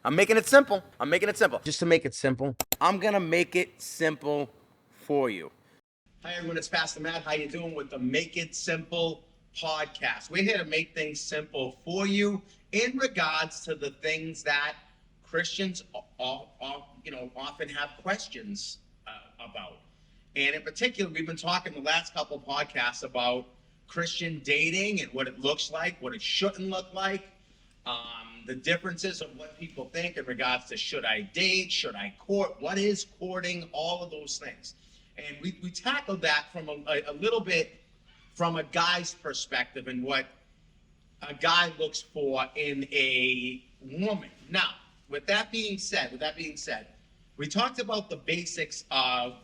I'm making it simple. Just to make it simple, I'm going to make it simple for you. Hi everyone, it's Pastor Matt. How you doing with the Make It Simple podcast? We're here to make things simple for you in regards to the things that Christians often have questions about. And in particular, we've been talking the last couple of podcasts about Christian dating and what it looks like, what it shouldn't look like, the differences of what people think in regards to should I date, should I court, what is courting, all of those things. And we tackled that from a little bit from a guy's perspective and what a guy looks for in a woman. Now, with that being said, we talked about the basics of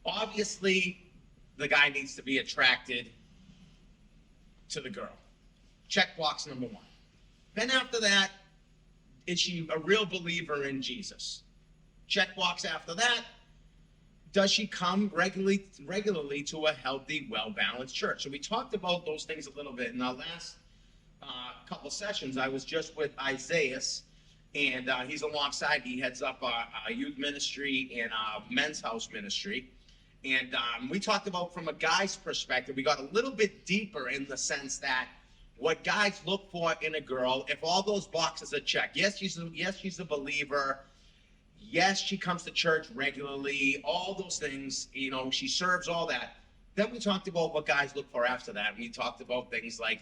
obviously the guy needs to be attracted to the girl. Check box number one. Then after that, is she a real believer in Jesus? Check box after that. Does she come regularly to a healthy, well-balanced church? So we talked about those things a little bit in our last couple sessions. I was just with Isaias, and he's alongside. He heads up our youth ministry and our men's house ministry. And we talked about from a guy's perspective, we got a little bit deeper in the sense that what guys look for in a girl, if all those boxes are checked, yes, she's a believer. Yes, she comes to church regularly, all those things, she serves, all that. Then we talked about what guys look for after that. We talked about things like,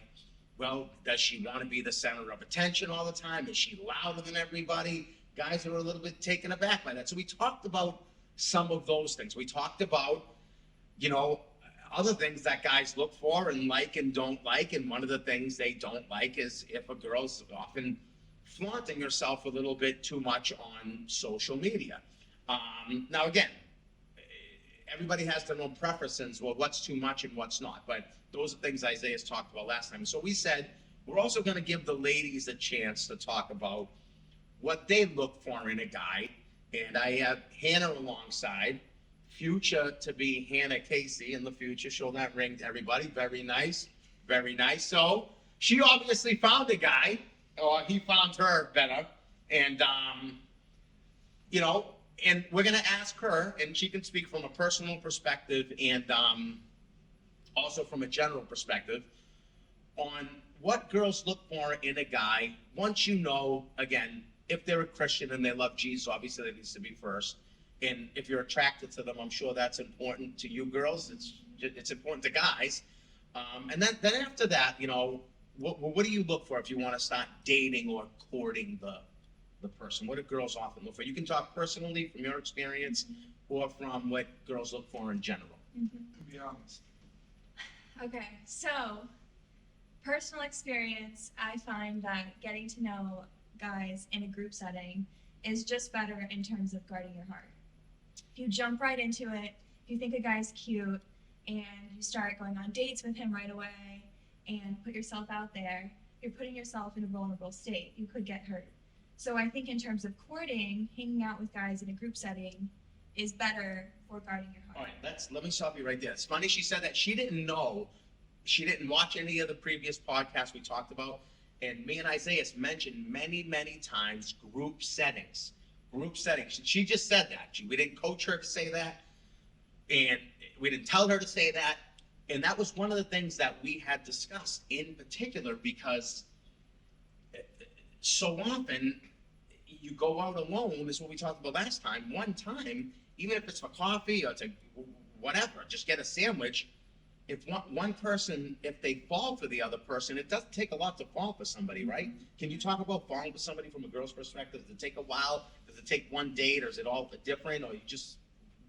well, does she want to be the center of attention all the time? Is she louder than everybody? Guys are a little bit taken aback by that. So we talked about some of those things. We talked about, other things that guys look for and like and don't like. And one of the things they don't like is if a girl's often flaunting herself a little bit too much on social media. Now, again, everybody has their own preferences, well, what's too much and what's not. But those are things Isaiah's talked about last time. So we said we're also going to give the ladies a chance to talk about what they look for in a guy. And I have Hannah alongside, future to be Hannah Casey in the future. She'll not ring to everybody. Very nice. Very nice. So she obviously found a guy, or he found her better. And, and we're going to ask her, and she can speak from a personal perspective and also from a general perspective on what girls look for in a guy. Once again, if they're a Christian and they love Jesus, obviously that needs to be first. And if you're attracted to them, I'm sure that's important to you girls. It's important to guys. And then after that, what do you look for if you want to start dating or courting the person? What do girls often look for? You can talk personally from your experience or from what girls look for in general. Mm-hmm. To be honest. Okay, so personal experience, I find that getting to know guys in a group setting is just better in terms of guarding your heart. If you jump right into it, if you think a guy's cute and you start going on dates with him right away and put yourself out there, you're putting yourself in a vulnerable state. You could get hurt. So I think in terms of courting, hanging out with guys in a group setting is better for guarding your heart. All right, let me stop you right there. It's funny she said that. She didn't watch any of the previous podcasts we talked about. And me and Isaiah mentioned many, many times group settings. She just said that. We didn't coach her to say that. And we didn't tell her to say that. And that was one of the things that we had discussed in particular because so often you go out alone, is what we talked about last time, one time, even if it's for coffee or to whatever, just get a sandwich. If one person, if they fall for the other person, it doesn't take a lot to fall for somebody, right? Can you talk about falling for somebody from a girl's perspective? Does it take a while? Does it take one date, or is it all different, or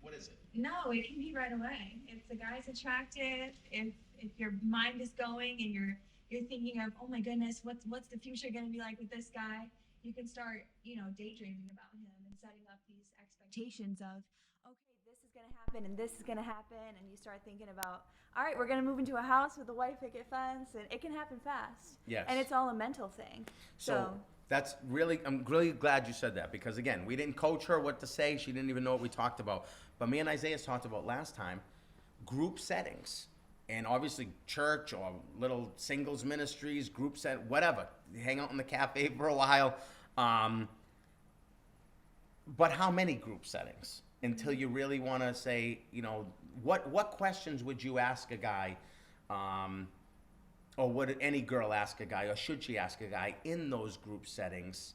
what is it? No, it can be right away. If the guy's attractive, if your mind is going and you're thinking of, oh my goodness, what's the future going to be like with this guy, you can start, daydreaming about him and setting up these expectations of, okay, this is going to happen and this is going to happen, and you start thinking about, all right, we're going to move into a house with a white picket fence, and it can happen fast. Yes. And it's all a mental thing. So I'm really glad you said that, because again, we didn't coach her what to say. She didn't even know what we talked about. But me and Isaiah talked about last time, group settings. And obviously church or little singles ministries, group set, whatever. You hang out in the cafe for a while. But how many group settings until you really want to say, you know, what questions would you ask a guy, or would any girl ask a guy, or should she ask a guy in those group settings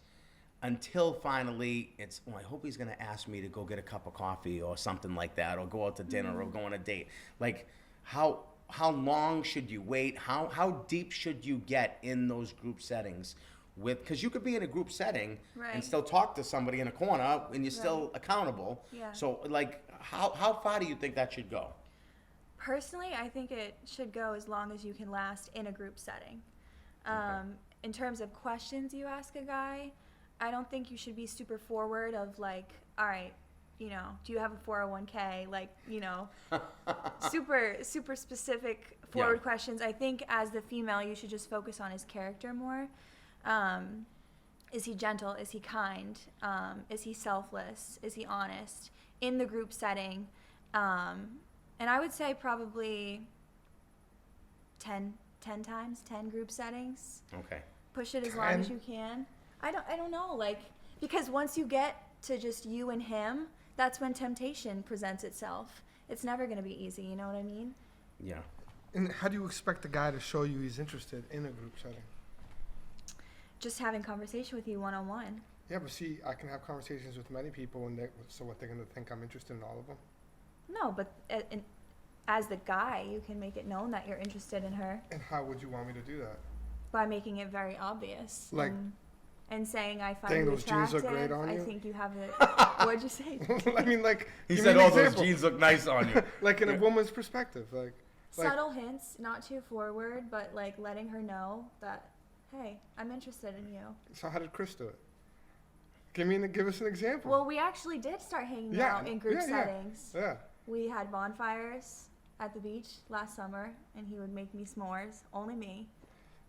until finally it's, oh, I hope he's going to ask me to go get a cup of coffee or something like that, or go out to dinner or go on a date. Like, how long should you wait? How deep should you get in those group settings? Because you could be in a group setting and Right. still talk to somebody in a corner and you're still Right. accountable. Yeah. So, like, how far do you think that should go? Personally, I think it should go as long as you can last in a group setting. In terms of questions you ask a guy, I don't think you should be super forward of like, all right, you know, do you have a 401k? Like, you know, super specific forward Yeah. questions. I think as the female, you should just focus on his character more. Is he gentle? Is he kind? Is he selfless? Is he honest? In the group setting, and I would say probably 10 times, 10 group settings. Okay. Push it as long as 10? you can. I don't know, like, because once you get to just you and him, that's when temptation presents itself. It's never going to be easy, you know what I mean? Yeah. And how do you expect the guy to show you he's interested in a group setting? Just having conversation with you one-on-one. Yeah, but see, I can have conversations with many people, and so what, they're going to think I'm interested in all of them? No, but as the guy, you can make it known that you're interested in her And how would you want me to do that? by making it very obvious. Like- and saying, I find Dang, you those jeans attractive. look great on I you. think you have the... What'd you say? I mean, like, He give said, me an "Oh, those example. jeans look nice on you." Like in Yeah. a woman's perspective, like Subtle hints, not too forward, but like letting her know that, hey, I'm interested in you. so how did Chris do it? Give us an example. Well, we actually did start hanging Yeah, out in group yeah, yeah. settings. Yeah. We had bonfires at the beach last summer, and he would make me s'mores. Only me.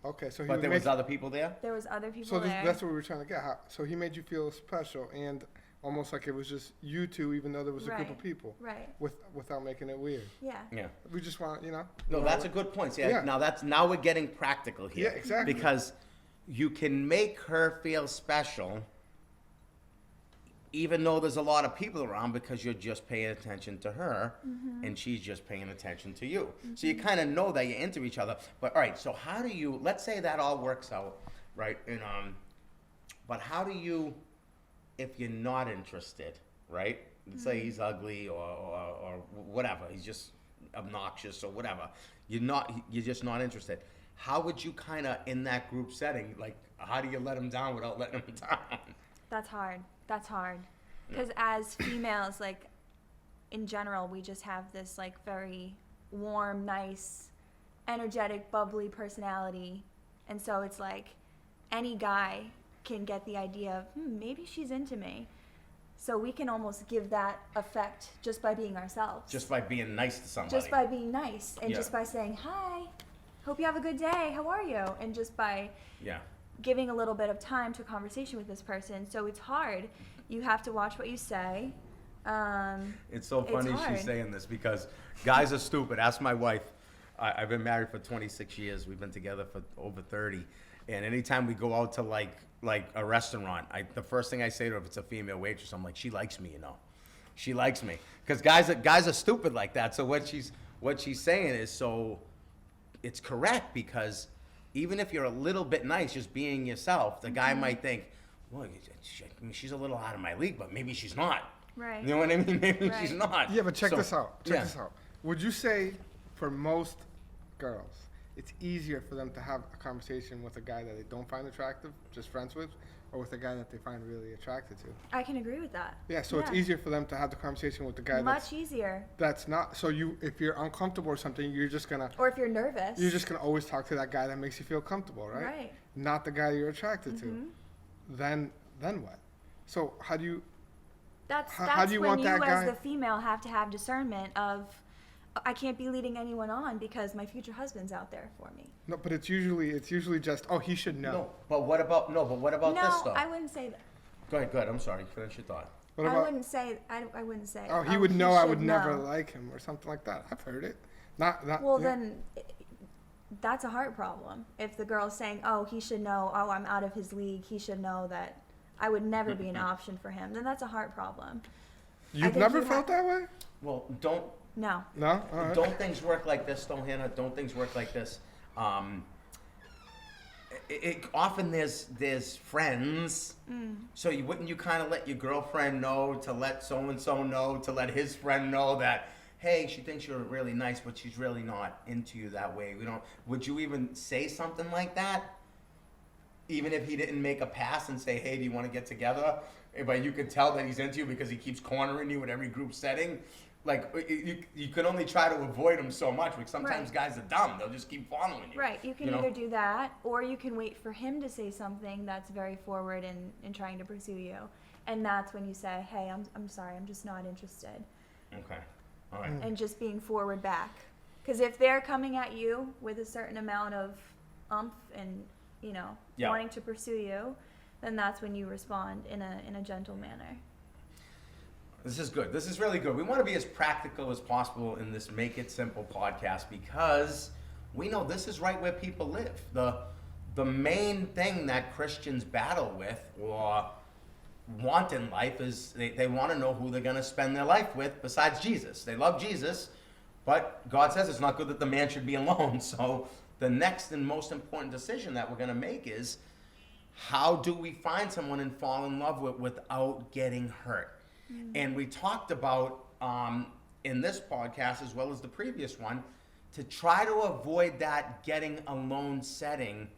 Okay, so he But would there make was other people there? There was other people so there. that's what we were trying to get. So he made you feel special and almost like it was just you two, even though there was a group of Right. people, Right. without making it weird. Yeah. Yeah. We just want, No, that's a good point. See, Yeah. now we're getting practical here. Yeah, exactly. Because you can make her feel special even though there's a lot of people around, because you're just paying attention to her and she's just paying attention to you. So you kind of know that you're into each other. But all right, so how do you, let's say that all works out, right? And but how do you, if you're not interested, right? Let's say he's ugly or whatever, he's just obnoxious or whatever. You're just not interested. How would you kind of, in that group setting, like, how do you let him down without letting him down? That's hard. That's hard. Because as females, like, in general, we just have this, like, very warm, nice, energetic, bubbly personality. And so it's like any guy can get the idea of, maybe she's into me. So we can almost give that effect just by being ourselves. Just by being nice to somebody. Just by being nice. And Yeah. just by saying, hi, hope you have a good day. How are you? And just by Yeah. giving a little bit of time to a conversation with this person. So it's hard. You have to watch what you say. It's so It's funny hard. she's saying this because guys are stupid. Ask my wife. I've been married for 26 years. We've been together for over 30. And anytime we go out to like a restaurant, the first thing I say to her, if it's a female waitress, I'm like, she likes me, you know. She likes me. Because guys are stupid like that. So what she's saying is, so it's correct, because even if you're a little bit nice, just being yourself, the guy might think, well, she's a little out of my league, but maybe she's not. Right. You know what I mean? Maybe Right. she's not. Yeah, but check So- this out. yeah. Check this out. Would you say for most girls, it's easier for them to have a conversation with a guy that they don't find attractive, just friends with, or with a guy that they find really attracted to? I can agree with that. Yeah, so it's Yeah. easier for them to have the conversation with the guy Much easier. that's not. So if you're uncomfortable or something, you're just gonna Or if you're nervous. always talk to that guy that makes you feel comfortable, right? Right. Not the guy you're attracted to. Then what? So how do you? That's How do you when want you that guy- as the female have to have discernment of, I can't be leading anyone on because my future husband's out there for me. No, but it's usually just, oh, he should know. No, but what about this No, though? I wouldn't say that. Go ahead. I'm sorry. Finish your thought. What I about? wouldn't say. I wouldn't say. Oh, he would know I would should never know. like him or something like that. I've heard it. Not. Well, yeah. then, that's a heart problem. If the girl's saying, "Oh, he should know. Oh, I'm out of his league. He should know that I would never be an option for him, then that's a heart problem. You've think never you felt that way? Well, don't No. No? All right. don't things work like this, though, Hannah? Don't things work like this? Often there's friends, so wouldn't you kind of let your girlfriend know, to let so and so know, to let his friend know that, hey, she thinks you're really nice, but she's really not into you that way. Would you even say something like that? Even if he didn't make a pass and say, hey, do you want to get together? But you could tell that he's into you because he keeps cornering you in every group setting. Like, you can only try to avoid him so much, because sometimes Right. guys are dumb. They'll just keep following you. Right. You can know? either do that, or you can wait for him to say something that's very forward in trying to pursue you. And that's when you say, hey, I'm sorry, I'm just not interested. Okay. All right. And just being forward back. Because if they're coming at you with a certain amount of umph and, Yeah. wanting to pursue you, then that's when you respond in a gentle manner. This is good. This is really good. We want to be as practical as possible in this Make It Simple podcast, because we know this is right where people live. The main thing that Christians battle with or want in life is they want to know who they're going to spend their life with besides Jesus. They love Jesus, but God says it's not good that the man should be alone. So the next and most important decision that we're going to make is, how do we find someone and fall in love with without getting hurt? And we talked about in this podcast, as well as the previous one, to try to avoid that getting alone setting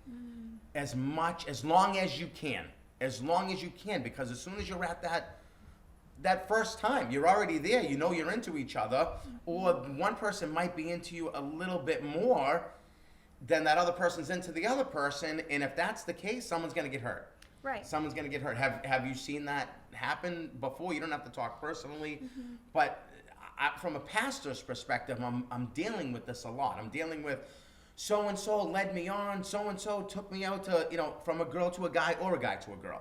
as long as you can, because as soon as you're at that first time, you're already there, you're into each other, or one person might be into you a little bit more than that other person's into the other person, and if that's the case, someone's going to get hurt. Right. Someone's going to get hurt. Have you seen that happen before? You don't have to talk personally, but from a pastor's perspective, I'm dealing with this a lot. I'm dealing with so-and-so led me on, so-and-so took me out to, from a girl to a guy or a guy to a girl.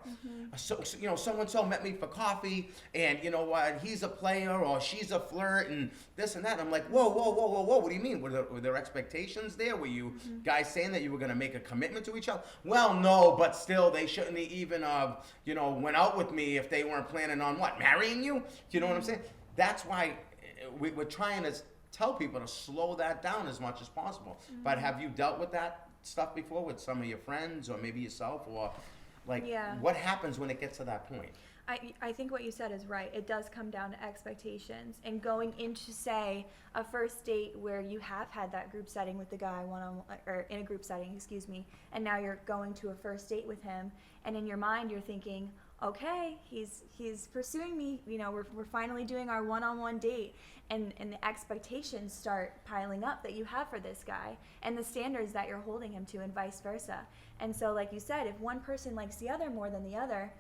So-and-so met me for coffee, and you know what, he's a player or she's a flirt and this and that. And I'm like, whoa, what do you mean? Were there expectations there? Were you guys saying that you were going to make a commitment to each other? Well, no, but still, they shouldn't even have, went out with me if they weren't planning on what, marrying you? You know what I'm saying? That's why we're trying to tell people to slow that down as much as possible. But have you dealt with that stuff before with some of your friends or maybe yourself, or what happens when it gets to that point? I think what you said is right. It does come down to expectations, and going into, say, a first date where you have had that group setting with the guy one-on-one, or in a group setting, excuse me, and now you're going to a first date with him, and in your mind you're thinking, okay, he's pursuing me, we're finally doing our one-on-one date, and the expectations start piling up that you have for this guy, and the standards that you're holding him to, and vice versa. And so, like you said, if one person likes the other more than the other,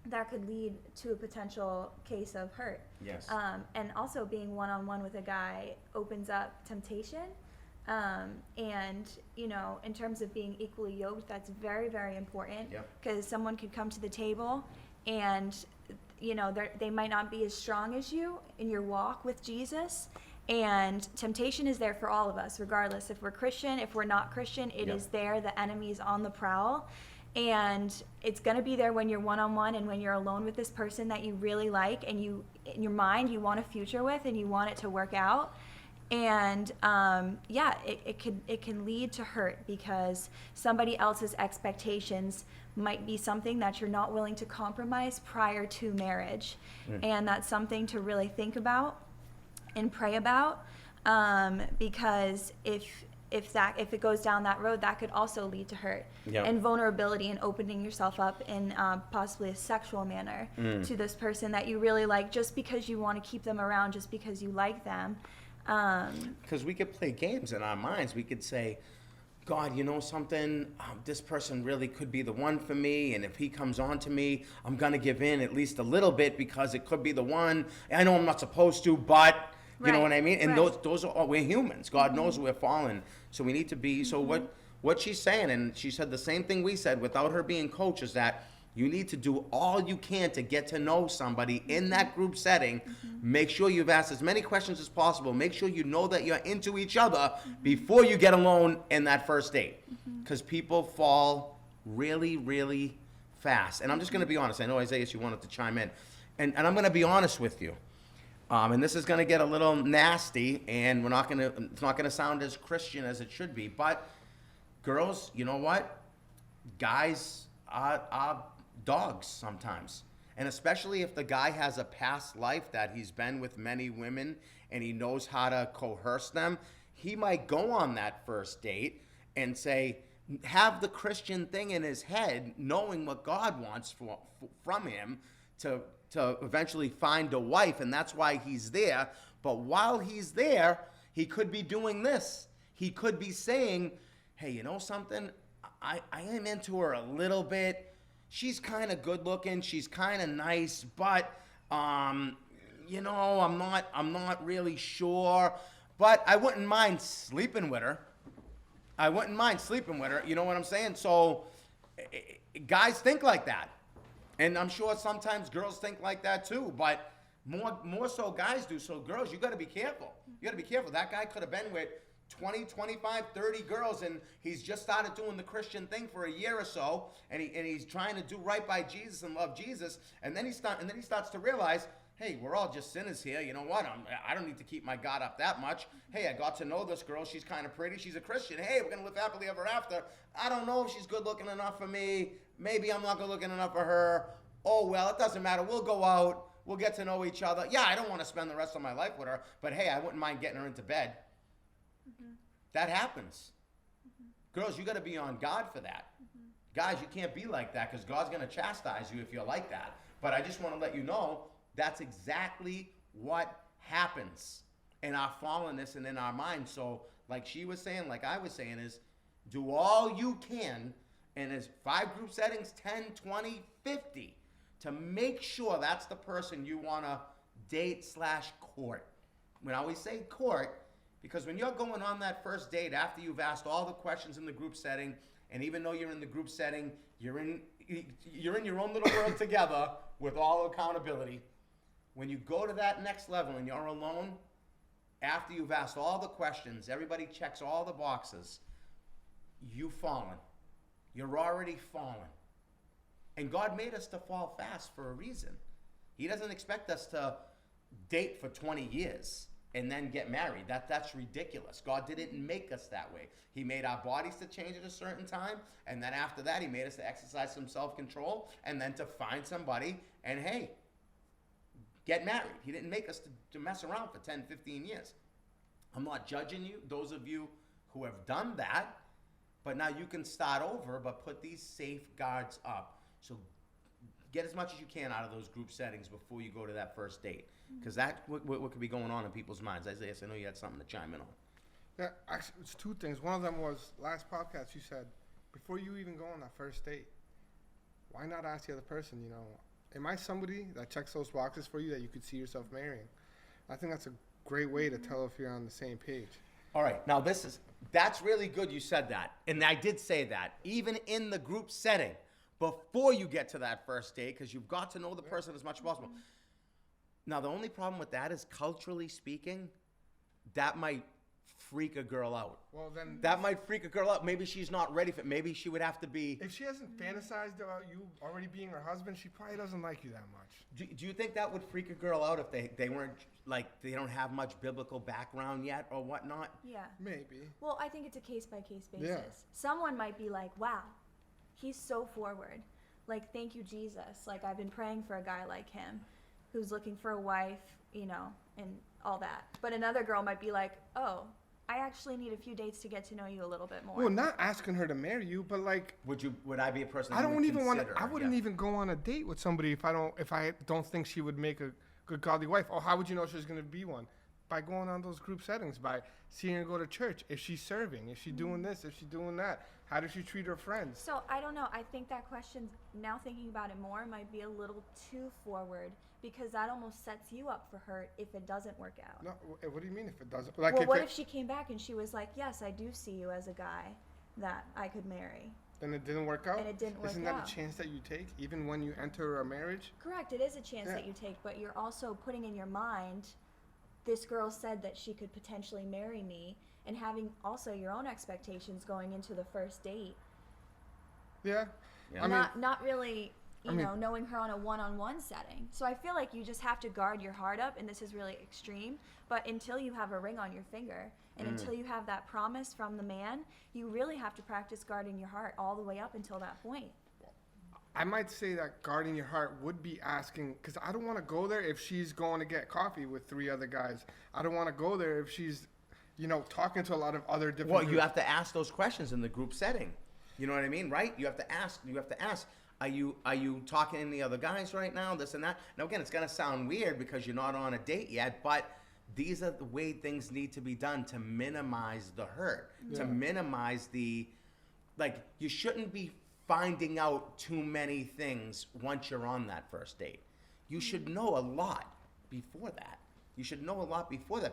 that could lead to a potential case of hurt. Yes. And also, being one-on-one with a guy opens up temptation. And, in terms of being equally yoked, that's very, very important. Because someone could come to the table and, they might not be as strong as you in your walk with Jesus. And temptation is there for all of us, regardless if we're Christian, if we're not Christian, it is there. The enemy is on the prowl. And it's going to be there when you're one-on-one and when you're alone with this person that you really like, and you, in your mind, you want a future with, and you want it to work out. And it can lead to hurt, because somebody else's expectations might be something that you're not willing to compromise prior to marriage. And that's something to really think about and pray about, because if it goes down that road, that could also lead to hurt and vulnerability, and opening yourself up in possibly a sexual manner to this person that you really like, just because you want to keep them around, just because you like them. Because we could play games in our minds. We could say, God, you know something? This person really could be the one for me, and if he comes on to me, I'm going to give in at least a little bit, because it could be the one. I know I'm not supposed to, but you know what I mean? And those are, we're humans. God knows we're fallen. So we need to be, so what she's saying, and she said the same thing we said without her being coach, is that you need to do all you can to get to know somebody in that group setting. Make sure you've asked as many questions as possible. Make sure you know that you're into each other before you get alone in that first date. Because people fall really, really fast. And I'm just going to be honest. I know, Isaiah, you wanted to chime in. And I'm going to be honest with you. And this is going to get a little nasty, and it's not going to sound as Christian as it should be. But girls, you know what? Guys are dogs sometimes. And especially if the guy has a past life that he's been with many women and he knows how to coerce them, he might go on that first date and say, have the Christian thing in his head, knowing what God wants from him to eventually find a wife, and that's why he's there. But while he's there, he could be doing this. He could be saying, hey, you know something? I am into her a little bit. She's kind of good looking. She's kind of nice, but you know, I'm not really sure. But I wouldn't mind sleeping with her. You know what I'm saying? So guys think like that. And I'm sure sometimes girls think like that too, but more so guys do. So girls, you got to be careful. That guy could have been with 20, 25, 30 girls, and he's just started doing the Christian thing for a year or so, and he's trying to do right by Jesus and love Jesus, and then he starts to realize, hey, we're all just sinners here. You know what? I don't need to keep my God up that much. Hey, I got to know this girl. She's kind of pretty. She's a Christian. Hey, we're going to live happily ever after. I don't know if she's good looking enough for me. Maybe I'm not good looking enough for her. Oh, well, it doesn't matter. We'll go out. We'll get to know each other. Yeah, I don't want to spend the rest of my life with her, but hey, I wouldn't mind getting her into bed. Mm-hmm. That happens. Mm-hmm. Girls, you got to be on God for that. Mm-hmm. Guys, you can't be like that because God's going to chastise you if you're like that. But I just want to let you know that's exactly what happens in our fallenness and in our minds. So like she was saying, like I was saying, is do all you can, and as 5 group settings, 10, 20, 50, to make sure that's the person you want to date/court. When I always say court, because when you're going on that first date after you've asked all the questions in the group setting, and even though you're in the group setting, you're in your own little world together with all accountability. When you go to that next level and you're alone, after you've asked all the questions, everybody checks all the boxes, you've fallen. You're already fallen. And God made us to fall fast for a reason. He doesn't expect us to date for 20 years and then get married. That's ridiculous. God didn't make us that way. He made our bodies to change at a certain time, and then after that, he made us to exercise some self-control, and then to find somebody and, hey, get married. He didn't make us to mess around for 10, 15 years. I'm not judging you, those of you who have done that, but now you can start over, but put these safeguards up. So get as much as you can out of those group settings before you go to that first date. Because that's what could be going on in people's minds. Isaiah, I know you had something to chime in on. Yeah, actually, it's 2 things. One of them was, last podcast you said, before you even go on that first date, why not ask the other person, you know, am I somebody that checks those boxes for you that you could see yourself marrying? I think that's a great way to tell if you're on the same page. All right, now that's really good you said that. And I did say that, even in the group setting, before you get to that first date, because you've got to know the person as much as possible. Now, the only problem with that is, culturally speaking, that might freak a girl out. Well, then that might freak a girl out. Maybe she's not ready for it. Maybe she would have to be. If she hasn't fantasized about you already being her husband, she probably doesn't like you that much. Do you think that would freak a girl out if they weren't, like, they don't have much biblical background yet or whatnot? Yeah. Maybe. Well, I think it's a case-by-case basis. Yeah. Someone might be like, wow, he's so forward. Like, thank you, Jesus. Like, I've been praying for a guy like him who's looking for a wife, you know, and all that. But another girl might be like, oh, I actually need a few dates to get to know you a little bit more. Well, not asking her to marry you, but like, would I be a person? I don't even want to. I wouldn't yeah. even go on a date with somebody if I don't think she would make a good godly wife. Or how would you know she's going to be one? By going on those group settings, by seeing her go to church. Is she serving? Is she doing this? Is she doing that? How does she treat her friends? So I don't know. I think that question, now thinking about it more, might be a little too forward, because that almost sets you up for hurt if it doesn't work out. No, what do you mean if it doesn't? Like, well, what if she came back and she was like, yes, I do see you as a guy that I could marry? Then it didn't work out? And it didn't work out. Isn't that a chance that you take, even when you enter a marriage? Correct. It is a chance that you take, but you're also putting in your mind, this girl said that she could potentially marry me, and having also your own expectations going into the first date. Yeah. Yeah. not really, knowing her on a one-on-one setting. So I feel like you just have to guard your heart up, and this is really extreme, but until you have a ring on your finger and until you have that promise from the man, you really have to practice guarding your heart all the way up until that point. I might say that guarding your heart would be asking, because I don't want to go there if she's going to get coffee with 3 other guys. I don't want to go there if she's, talking to a lot of other different Well, you groups. have to ask those questions in the group setting. You know what I mean, right? You have to ask. Are you talking to any other guys right now? This and that. Now again, it's gonna sound weird because you're not on a date yet, but these are the way things need to be done to minimize the hurt, to minimize the, you shouldn't be finding out too many things once you're on that first date. You should know a lot before that.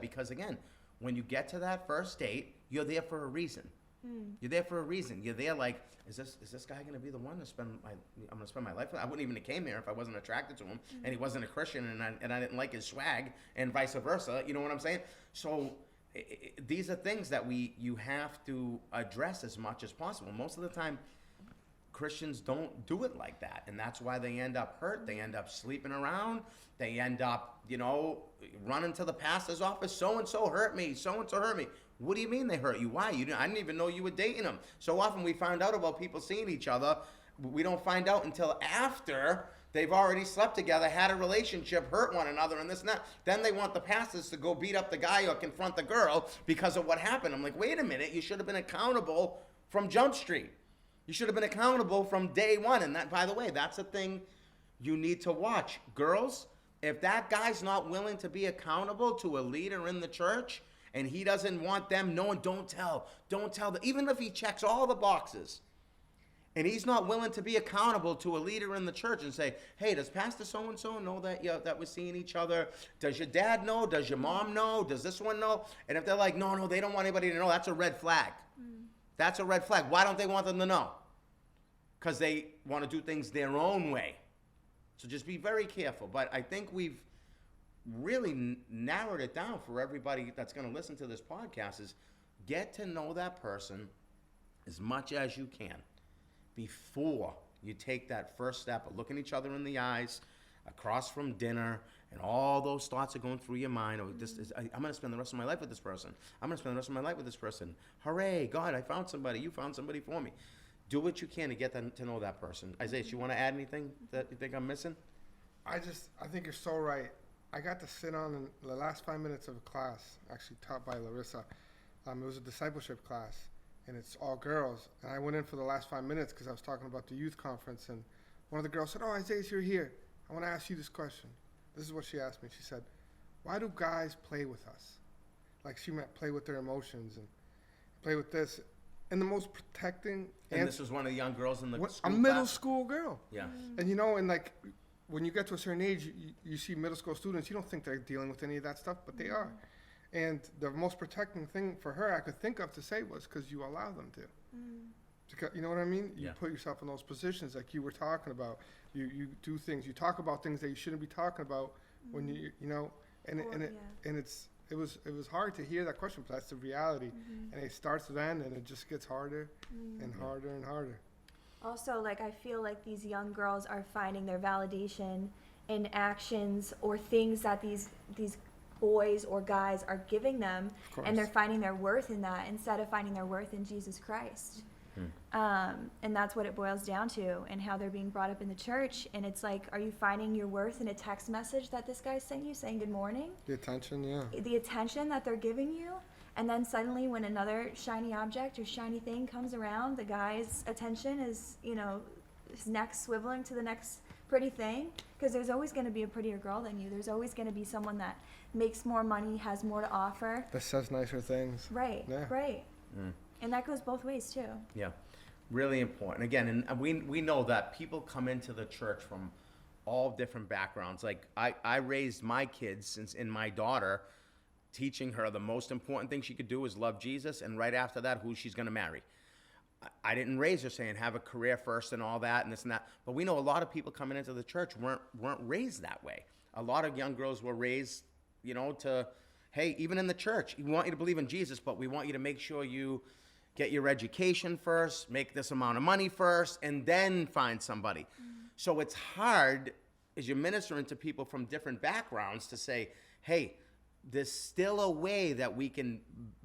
Because again, when you get to that first date, you're there for a reason. You're there for a reason. You're there like, is this guy going to be the one I'm going to spend my life with? I wouldn't even have came here if I wasn't attracted to him and he wasn't a Christian and I didn't like his swag and vice versa. You know what I'm saying? So these are things that you have to address as much as possible. Most of the time, Christians don't do it like that, and that's why they end up hurt. They end up sleeping around. They end up, running to the pastor's office. So-and-so hurt me. So-and-so hurt me. What do you mean they hurt you? Why? I didn't even know you were dating them. So often we find out about people seeing each other. We don't find out until after they've already slept together, had a relationship, hurt one another, and this and that. Then they want the pastors to go beat up the guy or confront the girl because of what happened. I'm like, wait a minute. You should have been accountable from Jump Street. You should have been accountable from day one. And that, by the way, that's a thing you need to watch. Girls, if that guy's not willing to be accountable to a leader in the church and he doesn't want them knowing, don't tell them. Even if he checks all the boxes and he's not willing to be accountable to a leader in the church and say, hey, does Pastor so-and-so know that that we're seeing each other? Does your dad know? Does your mom know? Does this one know? And if they're like, no, they don't want anybody to know, that's a red flag. That's a red flag. Why don't they want them to know? Because they want to do things their own way. So just be very careful. But I think we've really narrowed it down for everybody that's going to listen to this podcast is get to know that person as much as you can before you take that first step of looking each other in the eyes across from dinner, and all those thoughts are going through your mind. I'm going to spend the rest of my life with this person. Hooray, God, I found somebody. You found somebody for me. Do what you can to get to know that person. Isaiah, you want to add anything that you think I'm missing? I think you're so right. I got to sit on in the last 5 minutes of a class, actually taught by Larissa. It was a discipleship class, and it's all girls. And I went in for the last 5 minutes because I was talking about the youth conference, and one of the girls said, oh, Isaiah, you're here. I want to ask you this question. This is what she asked me. She said, why do guys play with us? Like she meant play with their emotions and play with this. And the most protecting... And this was one of the young girls in the school a middle class? school girl. Yeah. And and like when you get to a certain age, you see middle school students, you don't think they're dealing with any of that stuff, but they are. And the most protecting thing for her I could think of to say was because you allow them to. Because, you know what I mean? You put yourself in those positions like you were talking about. You do things. You talk about things that you shouldn't be talking about when it was hard to hear that question, but that's the reality. And it starts then, and it just gets harder and harder and harder. Also, I feel like these young girls are finding their validation in actions or things that these boys or guys are giving them, and they're finding their worth in that instead of finding their worth in Jesus Christ. And that's what it boils down to, and how they're being brought up in the church. And it's like, are you finding your worth in a text message that this guy sent you saying good morning? The attention, yeah. The attention that they're giving you. And then suddenly when another shiny object or shiny thing comes around, the guy's attention is, his neck swiveling to the next pretty thing. Because there's always going to be a prettier girl than you. There's always going to be someone that makes more money, has more to offer. That says nicer things. Right, right. And that goes both ways too. Yeah, really important. Again, and we know that people come into the church from all different backgrounds. Like I raised my kids in my daughter, teaching her the most important thing she could do is love Jesus, and right after that, who she's going to marry. I didn't raise her saying have a career first and all that and this and that. But we know a lot of people coming into the church weren't raised that way. A lot of young girls were raised, to, hey, even in the church, we want you to believe in Jesus, but we want you to make sure you get your education first, make this amount of money first, and then find somebody. So it's hard as you're ministering to people from different backgrounds to say, hey, there's still a way that we can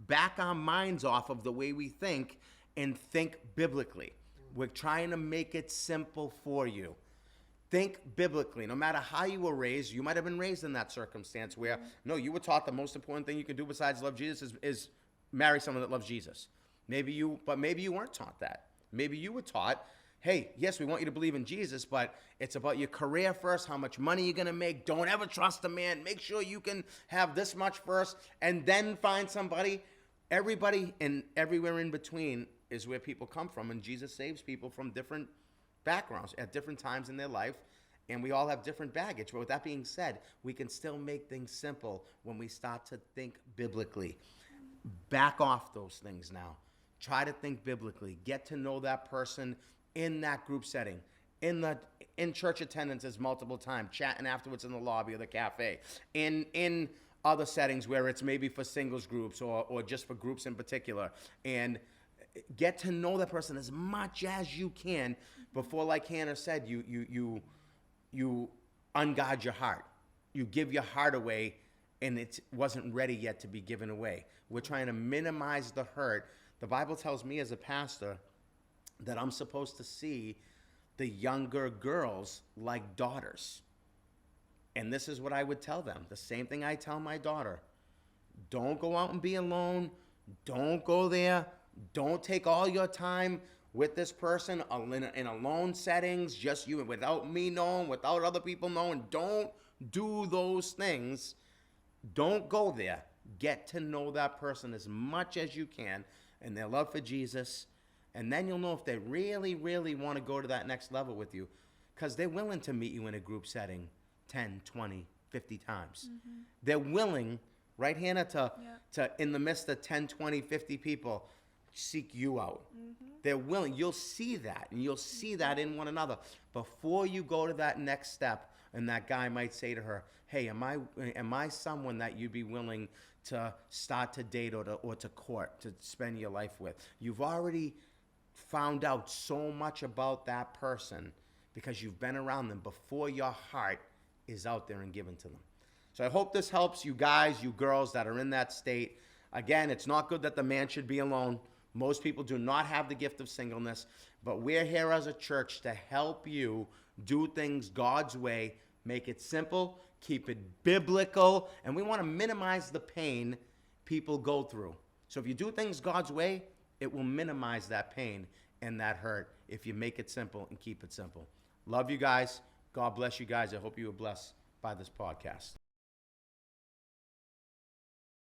back our minds off of the way we think and think biblically. We're trying to make it simple for you. Think biblically. No matter how you were raised, you might have been raised in that circumstance where, no, you were taught the most important thing you can do besides love Jesus is marry someone that loves Jesus. Maybe you weren't taught that. Maybe you were taught, hey, yes, we want you to believe in Jesus, but it's about your career first, how much money you're going to make. Don't ever trust a man. Make sure you can have this much first and then find somebody. Everybody and everywhere in between is where people come from, and Jesus saves people from different backgrounds at different times in their life, and we all have different baggage. But with that being said, we can still make things simple when we start to think biblically. Back off those things now. Try to think biblically. Get to know that person in that group setting, in church attendances multiple times, chatting afterwards in the lobby or the cafe, in other settings where it's maybe for singles groups or just for groups in particular, and get to know that person as much as you can before, like Hannah said, you unguard your heart. You give your heart away, and it wasn't ready yet to be given away. We're trying to minimize the hurt. The Bible tells me as a pastor that I'm supposed to see the younger girls like daughters. And this is what I would tell them. The same thing I tell my daughter. Don't go out and be alone. Don't go there. Don't take all your time with this person in alone settings, just you, without me knowing, without other people knowing. Don't do those things. Don't go there. Get to know that person as much as you can and their love for Jesus. And then you'll know if they really, really want to go to that next level with you, because they're willing to meet you in a group setting 10, 20, 50 times. Mm-hmm. They're willing, right, Hannah, to in the midst of 10, 20, 50 people, seek you out. Mm-hmm. They're willing. You'll see that, and you'll see that in one another. Before you go to that next step, and that guy might say to her, hey, am I someone that you'd be willing to start to date or to court, to spend your life with? You've already found out so much about that person because you've been around them before your heart is out there and given to them. So I hope this helps you guys, you girls that are in that state. Again, it's not good that the man should be alone. Most people do not have the gift of singleness, but we're here as a church to help you do things God's way, make it simple, keep it biblical, and we want to minimize the pain people go through. So if you do things God's way, it will minimize that pain and that hurt if you make it simple and keep it simple. Love you guys. God bless you guys. I hope you were blessed by this podcast.